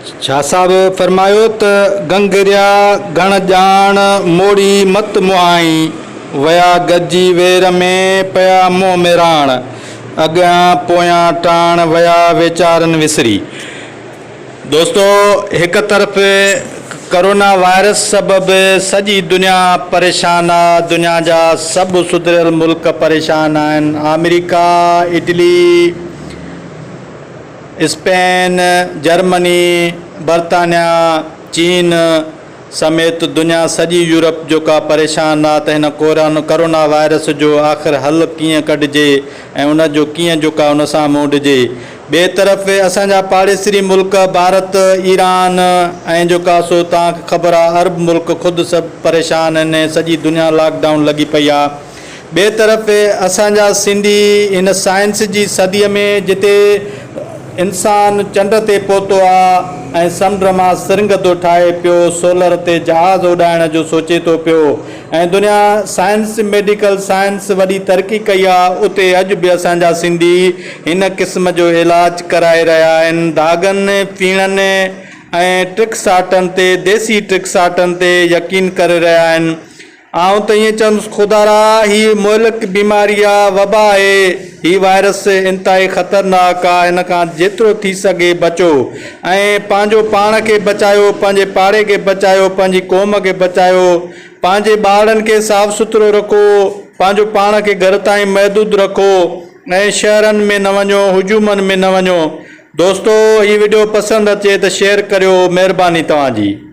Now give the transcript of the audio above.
शाह साहब फरमायो त गंगरिया गण जान मोड़ी मत मुआई वया गजी वेर में पया मोह मेराण अॻियां पोयां टाण वया वीचारन विसरी। दोस्तों, एक तरफ़ कोरोना वायरस सबब सजी दुनिया परेशान आ। दुनिया जा सब सुधरियल मुल्क परेशान आहिनि। अमेरिका, इटली, स्पेन, जर्मनी, बरतानिया, चीन समेत दुनिया सजी यूरोप जो का परेशान आ त हिन कोरोना वायरस जो आख़िर हल कीअं कढिजे ऐं उन जो कीअं जो का उन सां मोड़िजे। ॿिए तरफ़ असांजा पाड़ेसरी मुल्क भारत, ईरान ऐं जो का सो तव्हांखे ख़बर आहे अरब मुल्क ख़ुदि सभु परेशान आहिनि। सॼी दुनिया लॉकडाउन लॻी पई आहे। ॿिए तरफ़ असांजा सिंधी हिन साइंस जी सदीअ में जिते इंसान चंड ते पहुतो आहे ऐं समुंड मां सिरिंग थो ठाहे पियो, सोलर ते जहाज़ उॾाइण जो सोचे थो पियो ऐं दुनिया साइंस मेडिकल साइंस वॾी तरक़ी कई आहे, उते अॼु बि असांजा सिंधी हिन क़िस्म जो इलाजु कराए रहिया आहिनि। दागनि, फीणनि ऐं ट्रिक्साटनि ते, देसी ट्रिक्साटनि ते यकीन करे रहिया आहिनि। आउं त ईअं चवंदुसि खुदारा ही मुल्क बीमारी आहे, वबा आहे, ही वायरस इंतिहाई ख़तरनाक आहे। हिन खां जेतिरो थी सघे बचो ऐं पंहिंजो पाण खे बचायो, पंहिंजे पाड़े खे बचायो, पंहिंजी क़ौम खे बचायो, पंहिंजे ॿारनि खे साफ़ सुथरो रखो, पंहिंजो पाण खे घर ताईं महदूद रखो ऐं शहरनि में न वञो, हुजूमनि में न वञो। दोस्तों, ही वीडियो पसंदि अचे त शेयर करियो। महिरबानी तव्हांजी।